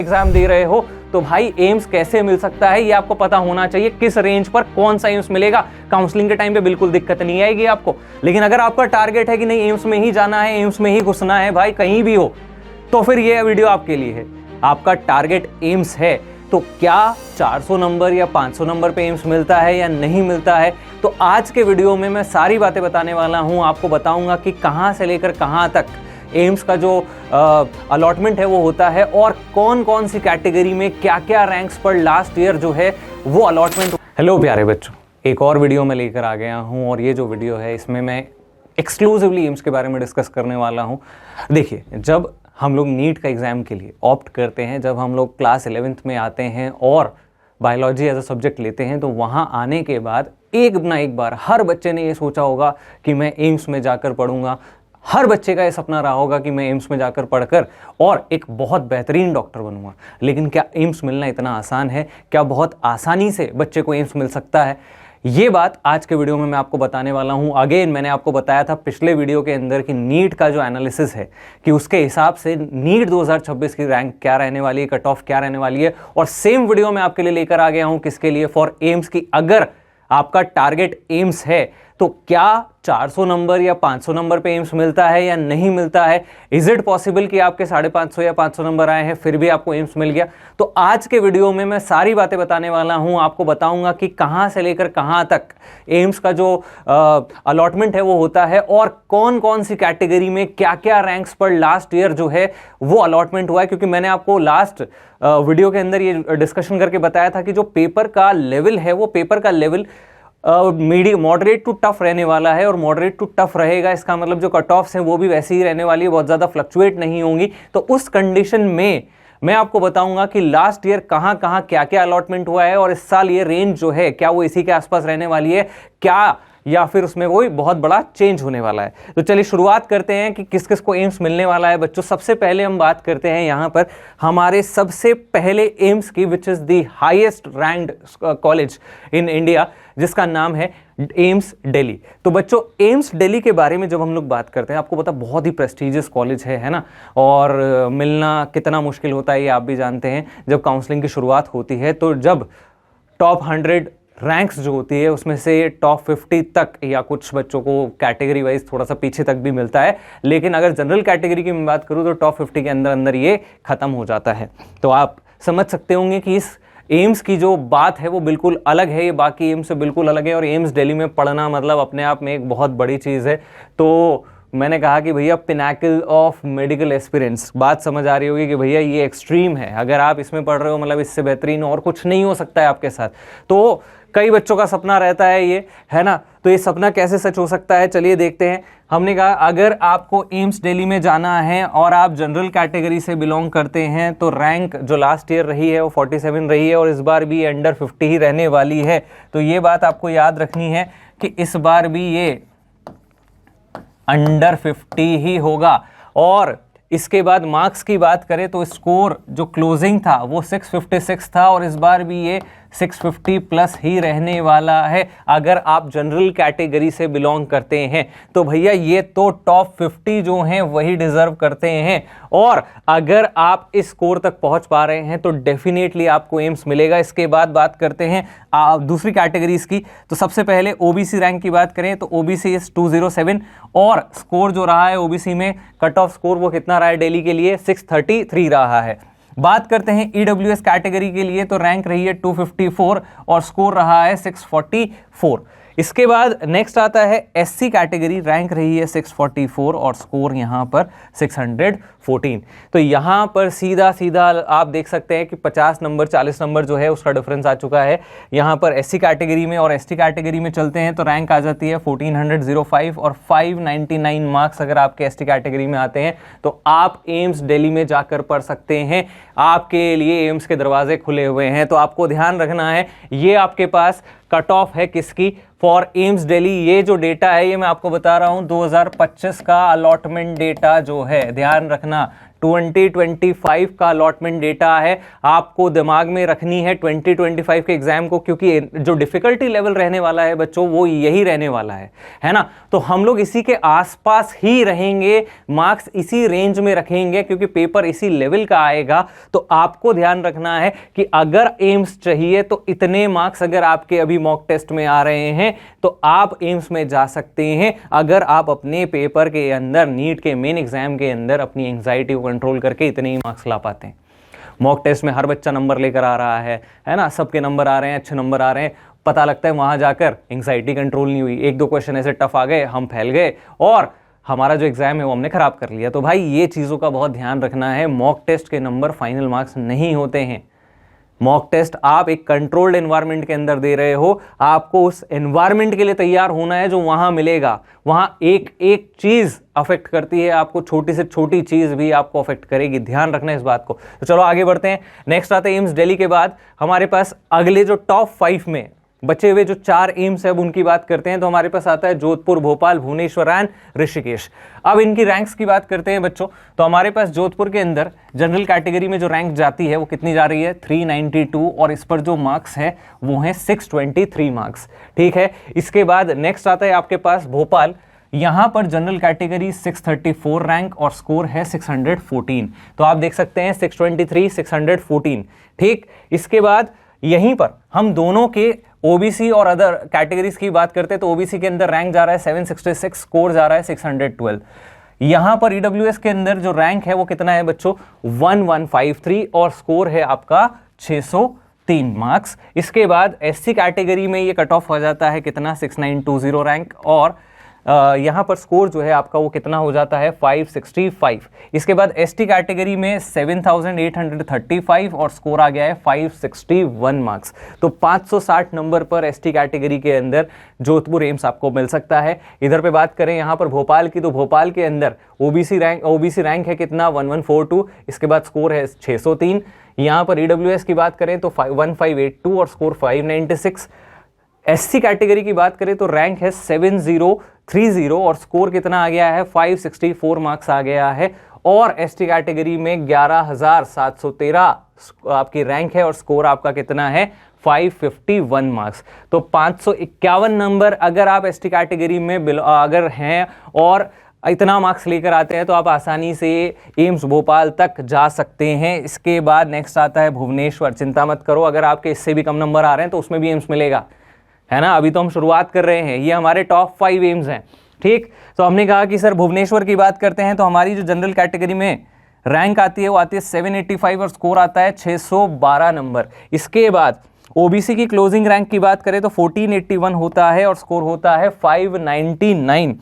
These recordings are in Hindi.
एग्जाम दे रहे हो तो भाई एम्स कैसे मिल सकता है ये आपको पता होना चाहिए, किस रेंज पर कौन सा एम्स मिलेगा। काउंसलिंग के टाइम पे बिल्कुल दिक्कत नहीं आएगी आपको। लेकिन अगर आपका टारगेट है कि नहीं एम्स में ही जाना है, एम्स में ही घुसना है भाई कहीं भी हो, तो फिर ये वीडियो आपके लिए है। आपका टारगेट एम्स है तो क्या 400 नंबर या 500 नंबर पे एम्स मिलता है या नहीं मिलता है, तो आज के वीडियो में मैं सारी बातें बताने वाला हूं। आपको बताऊंगा कि कहां से लेकर कहां तक एम्स का जो अलॉटमेंट है वो होता है और कौन कौन सी कैटेगरी में क्या क्या रैंक्स पर लास्ट ईयर जो है वो अलॉटमेंट। हेलो प्यारे बच्चों, एक और वीडियो में लेकर आ गया हूं और ये जो वीडियो है इसमें मैं एक्सक्लूसिवली एम्स के बारे में डिस्कस करने वाला हूं। देखिए, जब हम लोग नीट का एग्ज़ाम के लिए ऑप्ट करते हैं, जब हम लोग क्लास 11th में आते हैं और बायोलॉजी एज अ सब्जेक्ट लेते हैं, तो वहाँ आने के बाद एक ना एक बार हर बच्चे ने ये सोचा होगा कि मैं एम्स में जाकर पढ़ूंगा। हर बच्चे का ये सपना रहा होगा कि मैं एम्स में जाकर पढ़कर और एक बहुत बेहतरीन डॉक्टर बनूंगा। लेकिन क्या एम्स मिलना इतना आसान है? क्या बहुत आसानी से बच्चे को एम्स मिल सकता है? ये बात आज के वीडियो में मैं आपको बताने वाला हूं। अगेन मैंने आपको बताया था पिछले वीडियो के अंदर कि नीट का जो एनालिसिस है कि उसके हिसाब से नीट 2026 की रैंक क्या रहने वाली है, कट ऑफ क्या रहने वाली है, और सेम वीडियो मैं आपके लिए लेकर आ गया हूं किसके लिए, फॉर एम्स की अगर आपका टारगेट एम्स है तो क्या 400 नंबर या 500 नंबर पे एम्स मिलता है या नहीं मिलता है। इज इट पॉसिबल कि आपके 550 या 500 नंबर आए हैं फिर भी आपको एम्स मिल गया। तो आज के वीडियो में मैं सारी बातें बताने वाला हूं। आपको बताऊंगा कि कहां से लेकर कहां तक एम्स का जो अलॉटमेंट है वो होता है और कौन कौन सी कैटेगरी में क्या क्या रैंक्स पर लास्ट ईयर जो है वो अलॉटमेंट हुआ है। क्योंकि मैंने आपको लास्ट वीडियो के अंदर ये डिस्कशन करके बताया था कि जो पेपर का लेवल है वो पेपर का लेवल मॉडरेट टू टफ रहने वाला है, और मॉडरेट टू टफ रहेगा इसका मतलब जो कट ऑफ्स हैं वो भी वैसे ही रहने वाली है, बहुत ज़्यादा फ्लक्चुएट नहीं होंगी। तो उस कंडीशन में मैं आपको बताऊंगा कि लास्ट ईयर कहाँ कहाँ क्या क्या अलॉटमेंट हुआ है और इस साल ये रेंज जो है क्या वो इसी के आसपास रहने वाली है क्या, या फिर उसमें कोई बहुत बड़ा चेंज होने वाला है। तो चलिए शुरुआत करते हैं कि किस किस को एम्स मिलने वाला है बच्चों। सबसे पहले हम बात करते हैं यहाँ पर हमारे सबसे पहले एम्स की, which is the highest ranked college in India, जिसका नाम है एम्स दिल्ली। तो बच्चों एम्स दिल्ली के बारे में जब हम लोग बात करते हैं, आपको पता बहुत ही प्रेस्टीजियस कॉलेज है ना, और मिलना कितना मुश्किल होता है ये आप भी जानते हैं। जब काउंसलिंग की शुरुआत होती है तो जब टॉप 100 रैंक्स जो होती है उसमें से टॉप 50 तक या कुछ बच्चों को कैटेगरी वाइज थोड़ा सा पीछे तक भी मिलता है, लेकिन अगर जनरल कैटेगरी की मैं बात करूं तो टॉप 50 के अंदर अंदर ये खत्म हो जाता है। तो आप समझ सकते होंगे कि इस एम्स की जो बात है वो बिल्कुल अलग है, ये बाकी एम्स से बिल्कुल अलग है। और एम्स दिल्ली में पढ़ना मतलब अपने आप में एक बहुत बड़ी चीज़ है। तो मैंने कहा कि भैया पिनाकल ऑफ मेडिकल एक्सपीरियंस, बात समझ आ रही होगी कि भैया ये एक्सट्रीम है, अगर आप इसमें पढ़ रहे हो मतलब इससे बेहतरीन और कुछ नहीं हो सकता है आपके साथ। तो कई बच्चों का सपना रहता है ये, है ना, तो ये सपना कैसे सच हो सकता है चलिए देखते हैं। हमने कहा अगर आपको एम्स दिल्ली में जाना है और आप जनरल कैटेगरी से बिलोंग करते हैं तो रैंक जो लास्ट ईयर रही है वो 47 रही है और इस बार भी अंडर 50 ही रहने वाली है। तो ये बात आपको याद रखनी है कि इस बार भी ये अंडर 50 ही होगा। और इसके बाद मार्क्स की बात करें तो स्कोर जो क्लोजिंग था वो 656 था और इस बार भी ये 650 प्लस ही रहने वाला है अगर आप जनरल कैटेगरी से बिलोंग करते हैं। तो भैया ये तो टॉप 50 जो हैं वही डिजर्व करते हैं, और अगर आप इस स्कोर तक पहुंच पा रहे हैं तो डेफिनेटली आपको एम्स मिलेगा। इसके बाद बात करते हैं दूसरी कैटेगरीज की। तो सबसे पहले ओबीसी रैंक की बात करें तो ओबीसी इज 207 और स्कोर जो रहा है ओबीसी में कट ऑफ स्कोर वो कितना रहा है दिल्ली के लिए 633 रहा है। बात करते हैं ईडब्ल्यूएस कैटेगरी के लिए तो रैंक रही है 254 और स्कोर रहा है 644। इसके बाद नेक्स्ट आता है एससी कैटेगरी, रैंक रही है 644 और स्कोर यहाँ पर 614। तो यहाँ पर सीधा सीधा आप देख सकते हैं कि 50 नंबर 40 नंबर जो है उसका डिफरेंस आ चुका है यहाँ पर एससी कैटेगरी में। और एसटी कैटेगरी में चलते हैं तो रैंक आ जाती है 1405 और 599 मार्क्स अगर आपके एसटी कैटेगरी में आते हैं तो आप एम्स दिल्ली में जाकर पढ़ सकते हैं। आपके लिए एम्स के दरवाजे खुले हुए हैं। तो आपको ध्यान रखना है ये आपके पास कट ऑफ है किसकी, फॉर एम्स दिल्ली। ये जो डेटा है ये मैं आपको बता रहा हूं 2025 का अलॉटमेंट डेटा जो है, ध्यान रखना 2025 का अलॉटमेंट डेटा है, आपको दिमाग में रखनी है 2025 के एग्जाम को, क्योंकि जो डिफिकल्टी लेवल रहने वाला है बच्चों वो यही रहने वाला है ना। तो हम लोग इसी के आसपास ही रहेंगे, मार्क्स इसी रेंज में रखेंगे, क्योंकि पेपर इसी लेवल का आएगा। तो आपको ध्यान रखना है कि अगर एम्स चाहिए तो इतने मार्क्स अगर आपके अभी मॉक टेस्ट में आ रहे हैं तो आप एम्स में जा सकते हैं, अगर आप अपने पेपर के अंदर, नीट के मेन एग्जाम के अंदर अपनी एंजाइटी को कंट्रोल करके इतने ही मार्क्स ला पाते हैं। मॉक टेस्ट में हर बच्चा नंबर लेकर आ रहा है ना, सबके नंबर आ रहे हैं, अच्छे नंबर आ रहे हैं, पता लगता है वहां जाकर एंजाइटी कंट्रोल नहीं हुई, एक दो क्वेश्चन ऐसे टफ आ गए, हम फैल गए और हमारा जो एग्जाम है वो हमने खराब कर लिया। तो भाई ये चीजों का बहुत ध्यान रखना है, मॉक टेस्ट के नंबर फाइनल मार्क्स नहीं होते हैं। मॉक टेस्ट आप एक कंट्रोल्ड एनवायरनमेंट के अंदर दे रहे हो, आपको उस एनवायरनमेंट के लिए तैयार होना है जो वहां मिलेगा। वहां एक एक चीज अफेक्ट करती है आपको, छोटी से छोटी चीज भी आपको अफेक्ट करेगी, ध्यान रखना है इस बात को। तो चलो आगे बढ़ते हैं। नेक्स्ट आते हैं एम्स दिल्ली के बाद हमारे पास अगले जो टॉप 5 में बचे हुए जो 4 एम्स है अब उनकी बात करते हैं। तो हमारे पास आता है जोधपुर, भोपाल, भुवनेश्वर एंड ऋषिकेश। अब इनकी रैंक्स की बात करते हैं बच्चों। तो हमारे पास जोधपुर के अंदर जनरल कैटेगरी में जो रैंक जाती है वो कितनी जा रही है, 392, और इस पर जो मार्क्स है वो है 623 मार्क्स। ठीक है, इसके बाद नेक्स्ट आता है आपके पास भोपाल। यहां पर जनरल कैटेगरी 634 रैंक और स्कोर है 614। तो आप देख सकते हैं 623, 614। ठीक, इसके बाद यहीं पर हम दोनों के ओबीसी और अदर कैटेगरीज की बात करते हैं। तो ओबीसी के अंदर रैंक जा रहा है 766, स्कोर जा रहा है 612। यहां पर ईडब्ल्यूएस के अंदर जो रैंक है वो कितना है बच्चों, 1153, और स्कोर है आपका 603 मार्क्स। इसके बाद एससी कैटेगरी में ये कट ऑफ हो जाता है कितना, 6920 रैंक, और यहां पर स्कोर जो है आपका वो कितना हो जाता है, 565। इसके बाद एसटी कैटेगरी में 7835 और स्कोर आ गया है 561 मार्क्स। तो 560 नंबर पर एसटी कैटेगरी के अंदर जोधपुर एम्स आपको मिल सकता है। इधर पे बात करें यहां पर भोपाल की, तो भोपाल के अंदर ओबीसी रैंक है कितना, 1142। इसके बाद स्कोर है 603। यहां पर ईडब्ल्यूएस की बात करें तो 1582 और स्कोर 596। एससी कैटेगरी की बात करें तो रैंक है 7030 और स्कोर कितना आ गया है, 564 मार्क्स आ गया है। और एसटी कैटेगरी में 11713 आपकी रैंक है और स्कोर आपका कितना है, 551 मार्क्स। तो 551 नंबर अगर आप एसटी कैटेगरी में अगर हैं और इतना मार्क्स लेकर आते हैं तो आप आसानी से एम्स भोपाल तक जा सकते हैं। इसके बाद नेक्स्ट आता है भुवनेश्वर। चिंता मत करो, अगर आपके इससे भी कम नंबर आ रहे हैं तो उसमें भी एम्स मिलेगा, है ना। अभी तो हम शुरुआत कर रहे हैं, ये हमारे टॉप 5 एम्स हैं। ठीक, तो हमने कहा कि सर भुवनेश्वर की बात करते हैं। तो हमारी जो जनरल कैटेगरी में रैंक आती है वो आती है 785 और स्कोर आता है 612 नंबर। इसके बाद ओबीसी की क्लोजिंग रैंक की बात करें तो 1481 होता है और स्कोर होता है 599।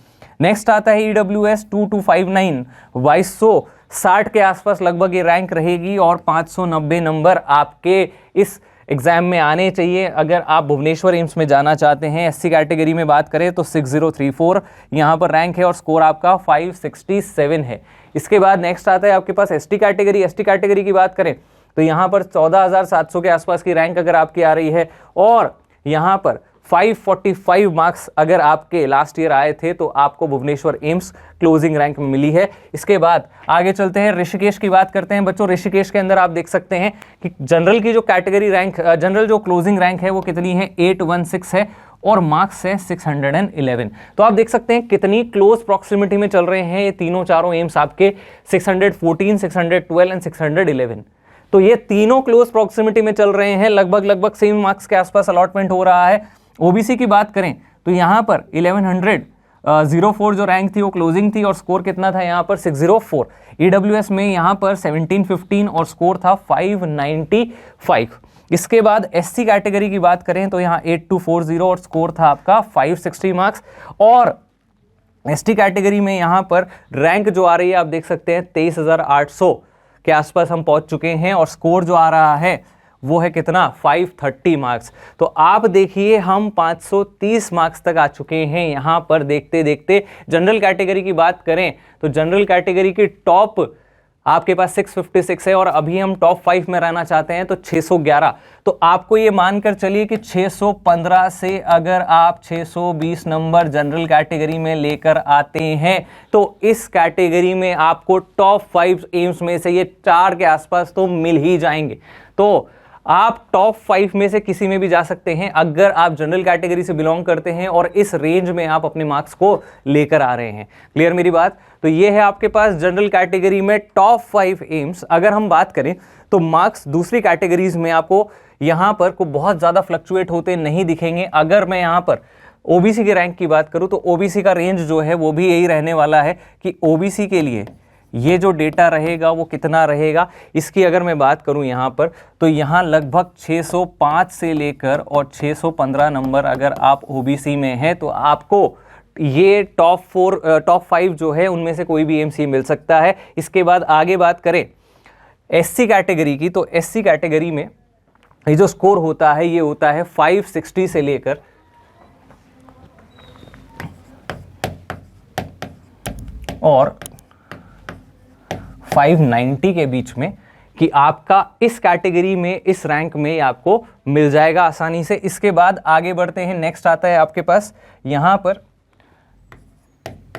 नेक्स्ट आता है ईडब्ल्यूएस 2259, 2260 के आसपास लगभग ये रैंक रहेगी और 590 नंबर आपके इस एग्जाम में आने चाहिए अगर आप भुवनेश्वर एम्स में जाना चाहते हैं। एससी कैटेगरी में बात करें तो 6034 यहाँ पर रैंक है और स्कोर आपका 567 है। इसके बाद नेक्स्ट आता है आपके पास एसटी कैटेगरी। एसटी कैटेगरी की बात करें तो यहाँ पर 14700 के आसपास की रैंक अगर आपकी आ रही है और यहाँ पर 545 मार्क्स अगर आपके लास्ट ईयर आए थे तो आपको भुवनेश्वर एम्स क्लोजिंग रैंक में मिली है। इसके बाद आगे चलते हैं, ऋषिकेश की बात करते हैं बच्चों। ऋषिकेश के अंदर आप देख सकते हैं कि जनरल की जो कैटेगरी रैंक, जनरल जो क्लोजिंग रैंक है वो कितनी है, 816 है और मार्क्स है 611। तो आप देख सकते हैं कितनी क्लोज प्रॉक्सिमिटी में चल रहे हैं ये तीनों चारों एम्स आपके, 614, 612 एंड 611। तो ये तीनों क्लोज प्रॉक्सिमिटी में चल रहे हैं, लगभग सेम मार्क्स के आसपास अलॉटमेंट हो रहा है। ओबीसी की बात करें तो यहाँ पर 1104 जो रैंक थी वो क्लोजिंग थी और स्कोर कितना था यहाँ पर 604। ईडब्ल्यूएस में यहाँ पर 1715 और स्कोर था 595। इसके बाद एससी कैटेगरी की बात करें तो यहाँ 8240 और स्कोर था आपका 560 मार्क्स। और एसटी कैटेगरी में यहाँ पर रैंक जो आ रही है आप देख सकते हैं 23,800 के आसपास हम पहुंच चुके हैं और स्कोर जो आ रहा है वो है कितना, 530 मार्क्स। तो आप देखिए हम 530 मार्क्स तक आ चुके हैं यहाँ पर देखते देखते। जनरल कैटेगरी की बात करें तो जनरल कैटेगरी की टॉप आपके पास 656 है और अभी हम टॉप 5 में रहना चाहते हैं तो 611। तो आपको ये मानकर चलिए कि 615 से अगर आप 620 नंबर जनरल कैटेगरी में लेकर आते हैं तो इस कैटेगरी में आपको टॉप 5 एम्स में से ये 4 के आसपास तो मिल ही जाएंगे। तो आप टॉप 5 में से किसी में भी जा सकते हैं अगर आप जनरल कैटेगरी से बिलोंग करते हैं और इस रेंज में आप अपने मार्क्स को लेकर आ रहे हैं। क्लियर मेरी बात? तो ये है आपके पास जनरल कैटेगरी में टॉप 5 एम्स। अगर हम बात करें तो मार्क्स दूसरी कैटेगरीज में आपको यहां पर को बहुत ज्यादा फ्लक्चुएट होते नहीं दिखेंगे। अगर मैं यहां पर ओबीसी के रैंक की बात करूं तो ओबीसी का रेंज जो है वो भी यही रहने वाला है कि ओबीसी के लिए ये जो डेटा रहेगा वो कितना रहेगा। इसकी अगर मैं बात करूं यहाँ पर तो यहाँ लगभग 605 से लेकर और 615 नंबर अगर आप ओबीसी में हैं तो आपको ये टॉप 5 जो है उनमें से कोई भी एमसीए मिल सकता है। इसके बाद आगे बात करें एससी कैटेगरी की, तो एससी कैटेगरी में ये जो स्कोर होता है ये होता है 560 से लेकर और 590 के बीच में, कि आपका इस कैटेगरी में इस रैंक में आपको मिल जाएगा आसानी से। इसके बाद आगे बढ़ते हैं, नेक्स्ट आता है आपके पास यहां पर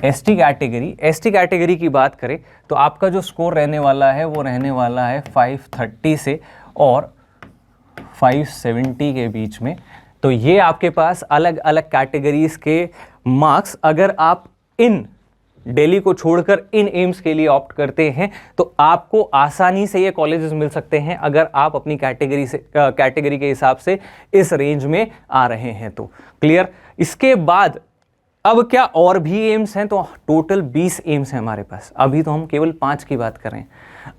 एसटी कैटेगरी। एसटी कैटेगरी की बात करें तो आपका जो स्कोर रहने वाला है वो रहने वाला है 530 से और 570 के बीच में। तो ये आपके पास अलग अलग कैटेगरीज के मार्क्स, अगर आप इन दिल्ली को छोड़कर इन एम्स के लिए ऑप्ट करते हैं तो आपको आसानी से ये कॉलेजेस मिल सकते हैं अगर आप अपनी कैटेगरी के हिसाब से इस रेंज में आ रहे हैं तो। क्लियर? इसके बाद अब क्या और भी एम्स हैं? तो टोटल 20 एम्स हैं हमारे पास। अभी तो हम केवल 5 की बात कर रहे हैं।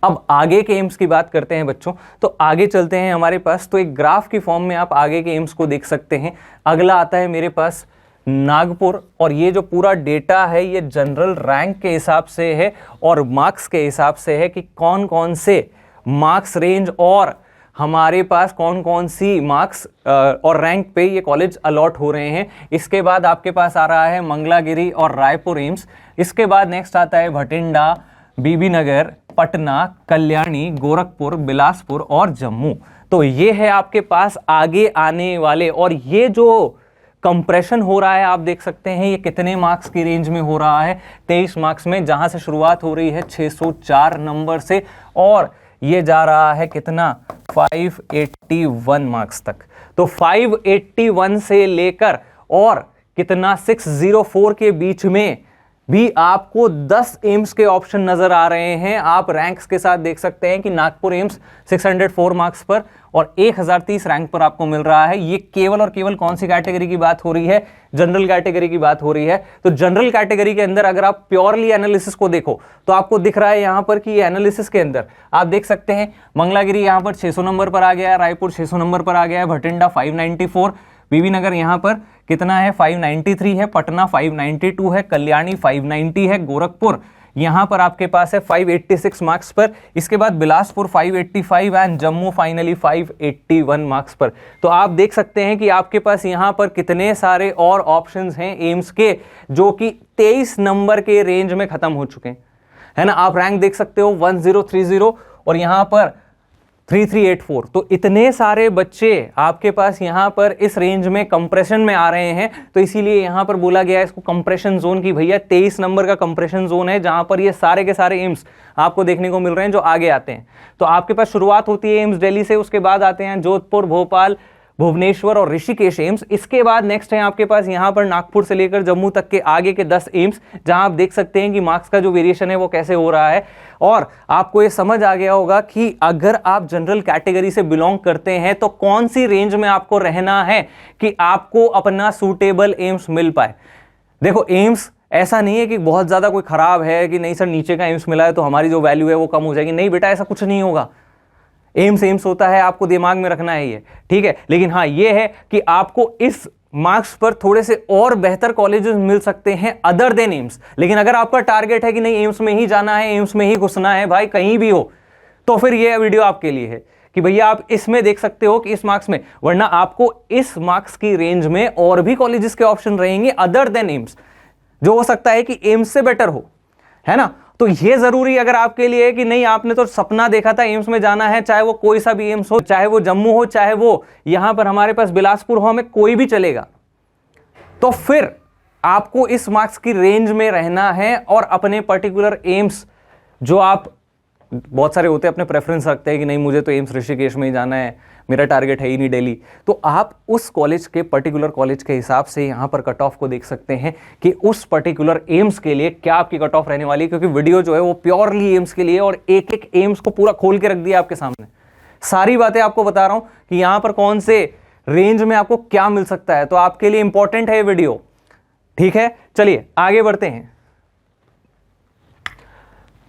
अब आगे के एम्स की बात करते हैं बच्चों। तो आगे चलते हैं हमारे पास, तो एक ग्राफ की फॉर्म में आप आगे के एम्स को देख सकते हैं। अगला आता है मेरे पास नागपुर, और ये जो पूरा डेटा है ये जनरल रैंक के हिसाब से है और मार्क्स के हिसाब से है कि कौन कौन से मार्क्स रेंज और हमारे पास कौन कौन सी मार्क्स और रैंक पे ये कॉलेज अलॉट हो रहे हैं। इसके बाद आपके पास आ रहा है मंगलागिरी और रायपुर एम्स। इसके बाद नेक्स्ट आता है भटिंडा, बीबी नगर, पटना, कल्याणी, गोरखपुर, बिलासपुर और जम्मू। तो ये है आपके पास आगे आने वाले, और ये जो कंप्रेशन हो रहा है आप देख सकते हैं ये कितने मार्क्स की रेंज में हो रहा है, 23 मार्क्स में, जहां से शुरुआत हो रही है 604 नंबर से और ये जा रहा है कितना 581 मार्क्स तक। तो 581 से लेकर और कितना 604 के बीच में भी आपको 10 एम्स के ऑप्शन नजर आ रहे हैं। आप रैंक्स के साथ देख सकते हैं कि नागपुर एम्स 604 मार्क्स पर और 1030 रैंक पर आपको मिल रहा है। ये केवल और केवल कौन सी कैटेगरी की बात हो रही है? जनरल कैटेगरी की बात हो रही है। तो जनरल कैटेगरी के अंदर अगर आप प्योरली एनालिसिस को देखो तो आपको दिख रहा है यहां पर कि ये एनालिसिस के अंदर आप देख सकते हैं मंगलागिरी यहां पर 600 नंबर पर आ गया है, रायपुर 600 नंबर पर आ गया है, भटिंडा 594, बीबी नगर यहां पर कितना है 593 है, पटना 592 है, कल्याणी 590 है, गोरखपुर यहां पर आपके पास है 586 मार्क्स पर। इसके बाद Bilaspur 585 and Jammu finally 581 marks पर। तो आप देख सकते हैं कि आपके पास यहां पर कितने सारे और ऑप्शंस हैं एम्स के जो कि 23 नंबर के रेंज में खत्म हो चुके हैं, है ना। आप रैंक देख सकते हो 1030 और यहां पर 3384। तो इतने सारे बच्चे आपके पास यहां पर इस रेंज में कंप्रेशन में आ रहे हैं, तो इसीलिए यहां पर बोला गया है इसको कंप्रेशन जोन की। भैया 23 नंबर का कंप्रेशन जोन है जहां पर ये सारे के सारे एम्स आपको देखने को मिल रहे हैं जो आगे आते हैं। तो आपके पास शुरुआत होती है एम्स दिल्ली से, उसके बाद आते हैं जोधपुर, भोपाल, भुवनेश्वर और ऋषिकेश एम्स। इसके बाद नेक्स्ट है आपके पास यहां पर नागपुर से लेकर जम्मू तक के आगे के 10 एम्स, जहां आप देख सकते हैं कि मार्क्स का जो वेरिएशन है वो कैसे हो रहा है। और आपको ये समझ आ गया होगा कि अगर आप जनरल कैटेगरी से बिलोंग करते हैं तो कौन सी रेंज में आपको रहना है कि आपको अपना सूटेबल एम्स मिल पाए। देखो एम्स ऐसा नहीं है कि बहुत ज्यादा कोई खराब है कि नहीं सर नीचे का एम्स मिला है तो हमारी जो वैल्यू है वो कम हो जाएगी। नहीं बेटा, ऐसा कुछ नहीं होगा। एम्स होता है, आपको दिमाग में रखना है ये, ठीक है। लेकिन हाँ ये है कि आपको इस मार्क्स पर थोड़े से और बेहतर कॉलेजेस मिल सकते हैं अदर देन एम्स। लेकिन अगर आपका टारगेट है कि नहीं एम्स में ही जाना है, एम्स में ही घुसना है भाई कहीं भी हो, तो फिर ये वीडियो आपके लिए है कि भैया आप इसमें देख सकते हो कि इस मार्क्स में, वरना आपको इस मार्क्स की रेंज में और भी कॉलेजेस के ऑप्शन रहेंगे अदर देन एम्स, जो हो सकता है कि एम्स से बेटर हो, है ना। तो ये जरूरी अगर आपके लिए है कि नहीं, आपने तो सपना देखा था एम्स में जाना है, चाहे वो कोई सा भी एम्स हो, चाहे वो जम्मू हो, चाहे वो यहां पर हमारे पास बिलासपुर हो, हमें कोई भी चलेगा, तो फिर आपको इस मार्क्स की रेंज में रहना है और अपने पर्टिकुलर एम्स, जो आप बहुत सारे होते हैं अपने प्रेफरेंस रखते हैं कि नहीं मुझे तो एम्स ऋषिकेश में ही जाना है, मेरा टारगेट है ही नहीं दिल्ली, तो आप उस कॉलेज के पर्टिकुलर कॉलेज के हिसाब से यहां पर कट ऑफ को देख सकते हैं कि उस पर्टिकुलर एम्स के लिए क्या आपकी कट ऑफ रहने वाली है। क्योंकि वीडियो जो है वो प्योरली एम्स के लिए और एक एक एम्स को पूरा खोल के रख दिया आपके सामने, सारी बातें आपको बता रहा हूं कि यहां पर कौन से रेंज में आपको क्या मिल सकता है, तो आपके लिए इंपॉर्टेंट है ये वीडियो। ठीक है, चलिए आगे बढ़ते हैं।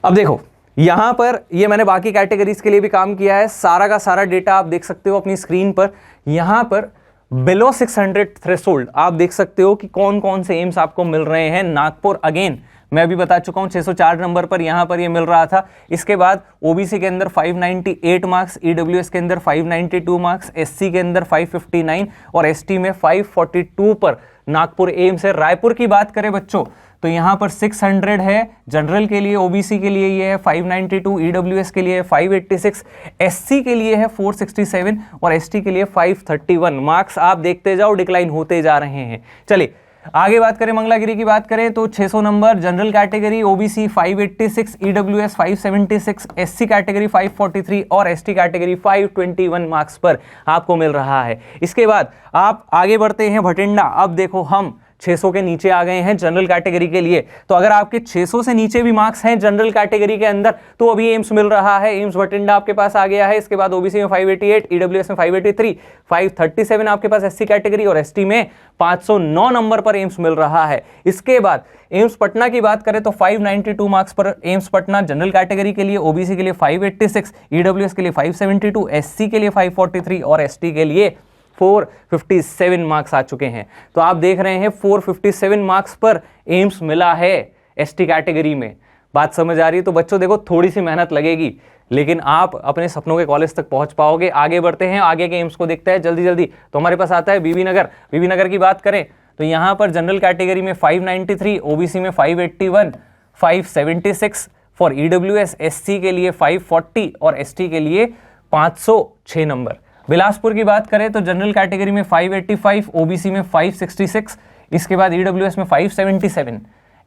अब देखो यहां पर ये मैंने बाकी कैटेगरीज के लिए भी काम किया है, सारा का सारा डेटा आप देख सकते हो अपनी स्क्रीन पर। यहां पर बिलो 600 थ्रेशोल्ड आप देख सकते हो कि कौन कौन से एम्स आपको मिल रहे हैं। नागपुर अगेन मैं अभी बता चुका हूं 604 नंबर पर यहां पर ये मिल रहा था। इसके बाद ओबीसी के अंदर 598 मार्क्स, ईडब्ल्यूएस के अंदर 592 मार्क्स, एससी के अंदर 559 और एसटी में 542 पर नागपुर एम्स है। रायपुर की बात करें बच्चों तो यहां पर 600 है जनरल के लिए, ओबीसी के लिए ये है 592, ईडब्ल्यूएस के लिए है 586, एससी के लिए है 467 और एसटी के लिए 531। मार्क्स आप देखते जाओ डिक्लाइन होते जा रहे हैं। चलिए आगे बात करें, मंगलागिरी की बात करें तो 600 number general category, OBC 586, EWS 576, SC category 543 और एसटी कैटेगरी 521 मार्क्स पर आपको मिल रहा है। इसके बाद आप आगे बढ़ते हैं भटिंडा। अब देखो हम 600 के नीचे आ गए हैं जनरल कैटेगरी के लिए, तो अगर आपके 600 से नीचे भी मार्क्स हैं जनरल कैटेगरी के अंदर तो अभी एम्स मिल रहा है। एम्स भटिंडा आपके पास आ गया है। इसके बाद ओबीसी में 588, ईडब्ल्यूएस में 583, 537 आपके पास एससी कैटेगरी और एसटी में 509 नंबर पर एम्स मिल रहा है। इसके बाद एम्स पटना की बात करें तो 592 मार्क्स पर एम्स पटना जनरल कैटेगरी के लिए, ओबीसी के लिए 586, ईडब्ल्यूएस के लिए 572, एससी के लिए 543 और एसटी के लिए 457 मार्क्स आ चुके हैं। तो आप देख रहे हैं 457 मार्क्स पर एम्स मिला है एसटी कैटेगरी में। बात समझ आ रही है? तो बच्चों देखो थोड़ी सी मेहनत लगेगी लेकिन आप अपने सपनों के कॉलेज तक पहुंच पाओगे। आगे बढ़ते हैं, आगे के एम्स को देखते हैं जल्दी जल्दी। तो हमारे पास आता है बीबी नगर। बीबी नगर की बात करें तो यहां पर जनरल कैटेगरी में 593, ओबीसी में 581, 576 फॉर ईडब्ल्यूएस, एससी के लिए 540 और एसटी के लिए 506 नंबर। बिलासपुर की बात करें तो जनरल कैटेगरी में 585, ओबीसी में 566, इसके बाद ईडब्ल्यूएस में 577,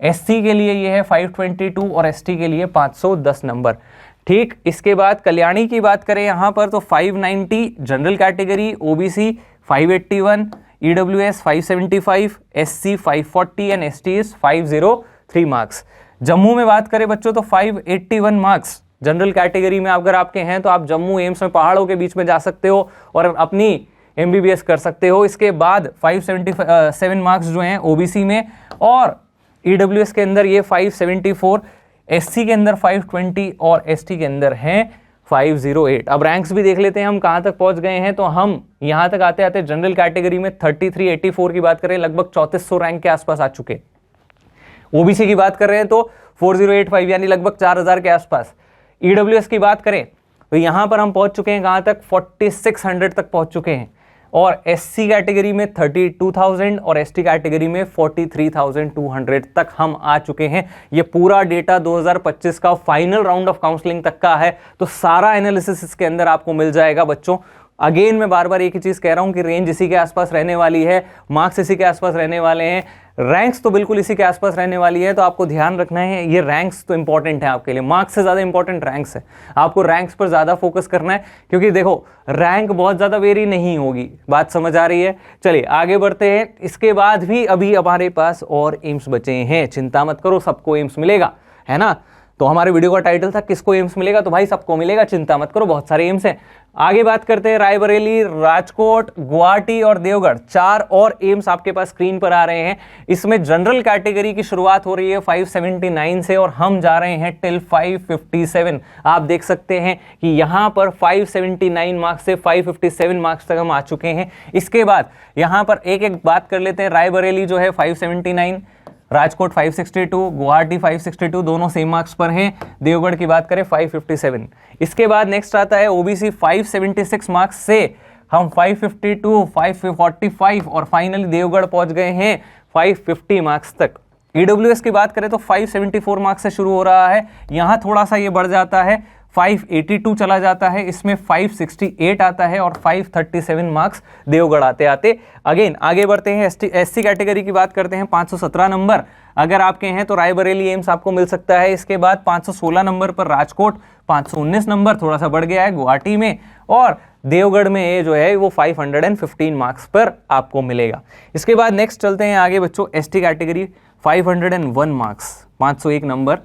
एससी के लिए ये है 522 और एसटी के लिए 510 नंबर। ठीक, इसके बाद कल्याणी की बात करें यहां पर तो 590 general category, OBC 581, EWS 575, SC 540 and ST is 503 marks. Jammu में बात करें बच्चों तो 581 मार्क्स जनरल कैटेगरी में अगर आपके हैं तो आप जम्मू एम्स में पहाड़ों के बीच में जा सकते हो और अपनी एमबीबीएस कर सकते हो। इसके बाद 577 मार्क्स जो हैं ओबीसी में और ईडब्ल्यूएस के अंदर ये 574, एससी के अंदर 520 और एसटी के अंदर हैं 508। अब रैंक्स भी देख लेते हैं हम कहां तक पहुंच गए हैं। तो हम यहां तक आते आते जनरल कैटेगरी में 3384 की बात करें लगभग 3400 रैंक के आसपास आ चुके। ओबीसी की बात कर रहे हैं तो 4085 यानी लगभग 4000 के आसपास। ईडब्ल्यूएस की बात करें तो यहां पर हम पहुंच चुके हैं कहां तक 4600 तक पहुंच चुके हैं और एससी कैटेगरी में 32,000 और एसटी कैटेगरी में 43,200 तक हम आ चुके हैं। ये पूरा डेटा 2025 का फाइनल राउंड ऑफ काउंसलिंग तक का है, तो सारा एनालिसिस इसके अंदर आपको मिल जाएगा बच्चों। अगेन मैं बार बार एक ही चीज कह रहा हूं कि रेंज इसी के आसपास रहने वाली है, मार्क्स इसी के आसपास रहने वाले हैं, रैंक्स तो बिल्कुल इसी के आसपास रहने वाली है। तो आपको ध्यान रखना है, ये रैंक्स तो इंपॉर्टेंट है आपके लिए, मार्क्स से ज्यादा इंपॉर्टेंट रैंक्स है। आपको रैंक्स पर ज्यादा फोकस करना है क्योंकि देखो रैंक बहुत ज्यादा वेरी नहीं होगी। बात समझ आ रही है? चलिए आगे बढ़ते हैं। इसके बाद भी अभी हमारे पास और एम्स बचे हैं, चिंता मत करो सबको एम्स मिलेगा, है ना। तो हमारे वीडियो का टाइटल था किसको एम्स मिलेगा, तो भाई सबको मिलेगा, चिंता मत करो, बहुत सारे एम्स हैं। आगे बात करते हैं रायबरेली, राजकोट, गुवाहाटी और देवगढ़, 4 और एम्स आपके पास स्क्रीन पर आ रहे हैं। इसमें जनरल कैटेगरी की शुरुआत हो रही है 579 से और हम जा रहे हैं टिल 557। आप देख सकते हैं कि यहां पर 579 मार्क्स से 557 मार्क्स तक हम आ चुके हैं। इसके बाद यहां पर एक एक बात कर लेते हैं। रायबरेली जो है 579, राजकोट 562, गुवाहाटी 562, दोनों सेम मार्क्स पर हैं। देवगढ़ की बात करें 557। इसके बाद नेक्स्ट आता है ओबीसी 576 मार्क्स से हम 552, 545 और फाइनली देवगढ़ पहुंच गए हैं 550 मार्क्स तक। ईडब्ल्यूएस की बात करें तो 574 मार्क्स से शुरू हो रहा है, यहां थोड़ा सा ये बढ़ जाता है, 582 चला जाता है, इसमें 568 आता है और 537 मार्क्स देवगढ़ आते आते अगेन आगे बढ़ते हैं। एससी कैटेगरी की बात करते हैं, 517 नंबर अगर आपके हैं तो रायबरेली एम्स आपको मिल सकता है। इसके बाद 516 नंबर पर राजकोट, 519 नंबर थोड़ा सा बढ़ गया है गुवाहाटी में, और देवगढ़ में ये जो है वो 515 मार्क्स पर आपको मिलेगा। इसके बाद नेक्स्ट चलते हैं आगे बच्चों, ST category 501 marks, 501 number,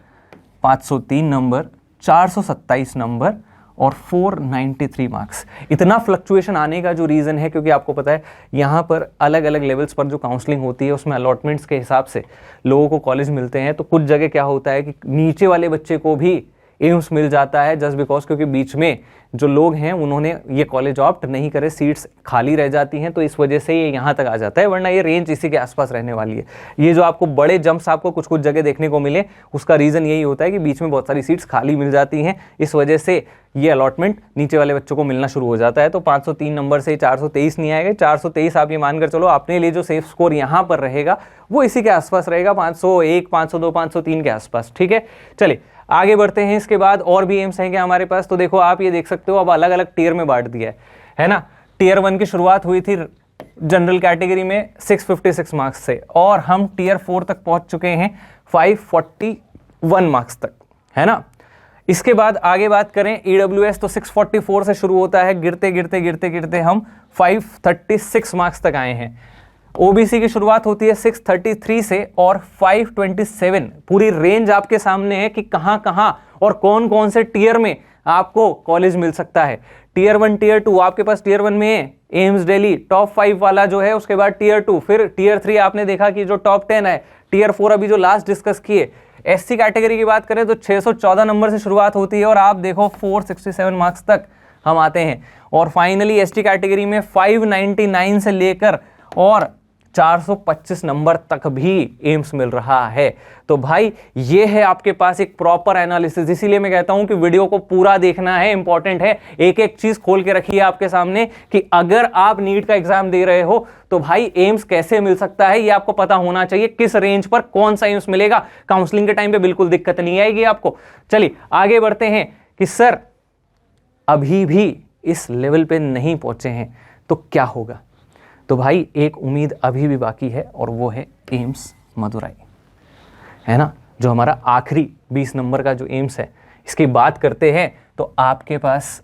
503 number, 427 number और 493 मार्क्स। इतना फ्लक्चुएशन आने का जो रीज़न है क्योंकि आपको पता है यहाँ पर अलग अलग लेवल्स पर जो काउंसलिंग होती है उसमें अलॉटमेंट्स के हिसाब से लोगों को कॉलेज मिलते हैं। तो कुछ जगह क्या होता है कि नीचे वाले बच्चे को भी एम्स मिल जाता है जस्ट बिकॉज क्योंकि बीच में जो लोग हैं उन्होंने ये कॉलेज ऑप्ट नहीं करे, सीट्स खाली रह जाती हैं, तो इस वजह से ये यहाँ तक आ जाता है, वरना ये रेंज इसी के आसपास रहने वाली है। ये जो आपको बड़े जंप्स आपको कुछ कुछ जगह देखने को मिले उसका रीज़न यही होता है कि बीच में बहुत सारी सीट्स खाली मिल जाती हैं, इस वजह से ये अलॉटमेंट नीचे वाले बच्चों को मिलना शुरू हो जाता है। तो 503 नंबर से 423 नहीं आएगा, 423 आप ये मानकर चलो अपने लिए जो सेफ स्कोर यहाँ पर रहेगा वो इसी के आसपास रहेगा, 501, 502, 503 के आसपास। ठीक है, चलिए आगे बढ़ते हैं। इसके बाद और भी एम्स हैं क्या हमारे पास, तो देखो आप ये देख सकते हो अब अलग अलग टीयर में बांट दिया है ना। टीयर 1 की शुरुआत हुई थी जनरल कैटेगरी में 656 मार्क्स से और हम टीयर 4 तक पहुंच चुके हैं 541 मार्क्स तक, है ना। इसके बाद आगे बात करें ईडब्ल्यूएस तो 644 से शुरू होता है, गिरते गिरते गिरते गिरते हम 536 मार्क्स तक आए हैं। ओबीसी की शुरुआत होती है 633 से और 527, पूरी रेंज आपके सामने है कि कहां कहां और कौन कौन से टीयर में आपको कॉलेज मिल सकता है। टीयर 1 टीयर 2 आपके पास टीयर 1 में एम्स दिल्ली टॉप 5 वाला जो है, उसके बाद टीयर 2, फिर टीयर 3 आपने देखा कि जो टॉप 10 है, टीयर 4 अभी जो लास्ट डिस्कस किए। एससी कैटेगरी की बात करें तो 614 नंबर से शुरुआत होती है और आप देखो 467 मार्क्स तक हम आते हैं और फाइनली एसटी कैटेगरी में 599 से लेकर और 425 नंबर तक भी एम्स मिल रहा है। तो भाई ये है आपके पास एक प्रॉपर एनालिसिस, इसीलिए मैं कहता हूं कि वीडियो को पूरा देखना है, इंपॉर्टेंट है। एक एक चीज खोल के रखिए आपके सामने कि अगर आप नीट का एग्जाम दे रहे हो तो भाई एम्स कैसे मिल सकता है ये आपको पता होना चाहिए, किस रेंज पर कौन सा एम्स मिलेगा। काउंसलिंग के टाइम पे बिल्कुल दिक्कत नहीं आएगी आपको। चलिए आगे बढ़ते हैं कि सर अभी भी इस लेवल पे नहीं पहुंचे हैं तो क्या होगा। तो भाई एक उम्मीद अभी भी बाकी है और वो है एम्स मदुरई, है ना, जो हमारा आखिरी 20 नंबर का जो एम्स है। इसकी बात करते हैं तो आपके पास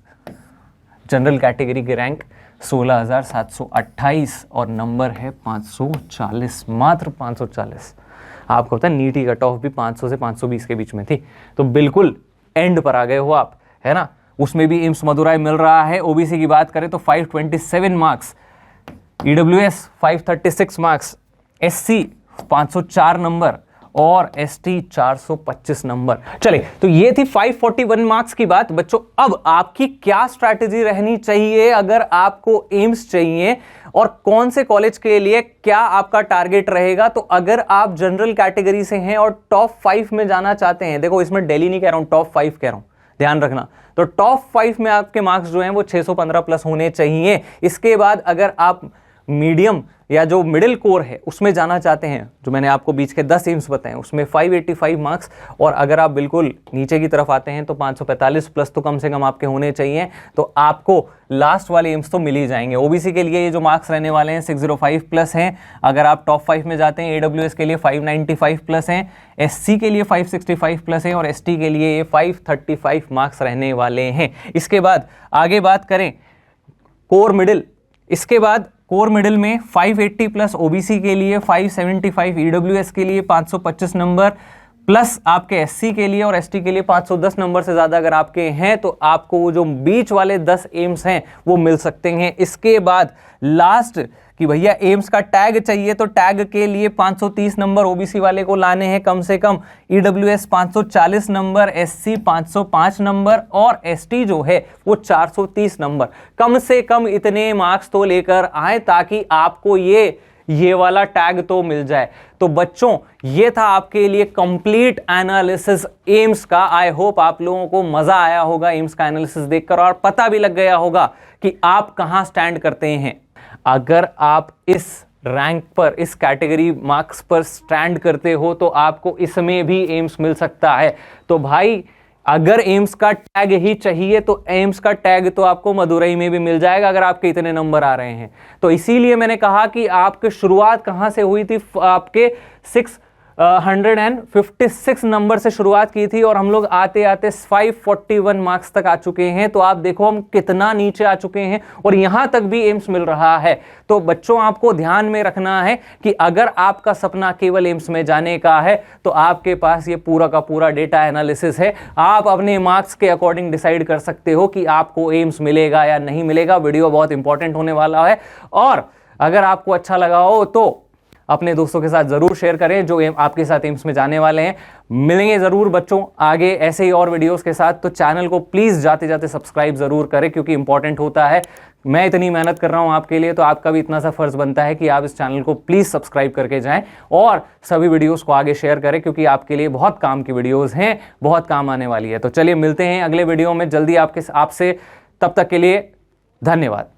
जनरल कैटेगरी के रैंक 16,728 और नंबर है 540, मात्र 540। आपको पता है नीट की कट ऑफ भी 500 से 520 के बीच में थी, तो बिल्कुल एंड पर आ गए हो आप, है ना। उसमें भी एम्स मदुरई मिल रहा है। ओबीसी की बात करें तो 527 marks, EWS 536 marks, SC 504 number और एसटी 425 नंबर। चले तो ये थी 541 मार्क्स की बात। बच्चों अब आपकी क्या स्ट्रैटेजी रहनी चाहिए अगर आपको एम्स चाहिए और कौन से कॉलेज के लिए क्या आपका टारगेट रहेगा। तो अगर आप जनरल कैटेगरी से हैं और टॉप 5 में जाना चाहते हैं, देखो इसमें दिल्ली नहीं कह रहा हूं, टॉप 5 कह रहा हूं, ध्यान रखना। तो टॉप 5 में आपके मार्क्स जो हैं वो 615 प्लस होने चाहिए। इसके बाद अगर आप मीडियम या जो मिडिल कोर है उसमें जाना चाहते हैं, जो मैंने आपको बीच के 10 एम्स बताए उसमें 585 मार्क्स, और अगर आप बिल्कुल नीचे की तरफ आते हैं तो 545 प्लस तो कम से कम आपके होने चाहिए। तो आपको लास्ट वाले एम्स तो मिल ही जाएंगे। ओबीसी के लिए ये जो मार्क्स रहने वाले हैं 605 प्लस हैं। अगर आप टॉप 5 में जाते हैं एडब्ल्यूएस के लिए 595 प्लस हैं, एससी के लिए 565 प्लस हैं और एसटी के लिए ये 535 मार्क्स रहने वाले हैं। इसके बाद आगे बात करें कोर मिडिल, इसके बाद कोर मिडिल में 580 प्लस ओबीसी के लिए, 575 ईडब्ल्यूएस के लिए, 525 नंबर प्लस आपके एससी के लिए और एसटी के लिए 510 नंबर से ज़्यादा अगर आपके हैं तो आपको वो जो बीच वाले 10 एम्स हैं वो मिल सकते हैं। इसके बाद लास्ट कि भैया एम्स का टैग चाहिए, तो टैग के लिए 530 नंबर ओबीसी वाले को लाने हैं कम से कम, ईडब्ल्यूएस 540 नंबर, एससी 505 नंबर और एसटी जो है वो 430 नंबर। कम से कम इतने मार्क्स तो लेकर आए ताकि आपको ये वाला टैग तो मिल जाए। तो बच्चों ये था आपके लिए कंप्लीट एनालिसिस एम्स का। आई होप आप लोगों को मजा आया होगा एम्स का एनालिसिस देखकर और पता भी लग गया होगा कि आप कहां स्टैंड करते हैं। अगर आप इस रैंक पर, इस कैटेगरी मार्क्स पर स्टैंड करते हो तो आपको इसमें भी एम्स मिल सकता है। तो भाई अगर एम्स का टैग ही चाहिए तो एम्स का टैग तो आपको मदुरई में भी मिल जाएगा अगर आपके इतने नंबर आ रहे हैं। तो इसीलिए मैंने कहा कि आपकी शुरुआत कहां से हुई थी, आपके 656 नंबर से शुरुआत की थी और हम लोग आते आते 541 मार्क्स तक आ चुके हैं। तो आप देखो हम कितना नीचे आ चुके हैं और यहां तक भी एम्स मिल रहा है। तो बच्चों आपको ध्यान में रखना है कि अगर आपका सपना केवल एम्स में जाने का है तो आपके पास ये पूरा का पूरा डेटा एनालिसिस है। आप अपने मार्क्स के अकॉर्डिंग डिसाइड कर सकते हो कि आपको एम्स मिलेगा या नहीं मिलेगा। वीडियो बहुत इंपॉर्टेंट होने वाला है और अगर आपको अच्छा लगा हो तो अपने दोस्तों के साथ जरूर शेयर करें जो आपके साथ एम्स में जाने वाले हैं। मिलेंगे जरूर बच्चों आगे ऐसे ही और वीडियोस के साथ। तो चैनल को प्लीज जाते जाते सब्सक्राइब जरूर करें क्योंकि इंपॉर्टेंट होता है। मैं इतनी मेहनत कर रहा हूं आपके लिए तो आपका भी इतना सा फर्ज बनता है कि आप इस चैनल को प्लीज सब्सक्राइब करके जाएं और सभी वीडियोस को आगे शेयर करें क्योंकि आपके लिए बहुत काम की वीडियोस हैं, बहुत काम आने वाली है। तो चलिए मिलते हैं अगले वीडियो में जल्दी आपसे। तब तक के लिए धन्यवाद।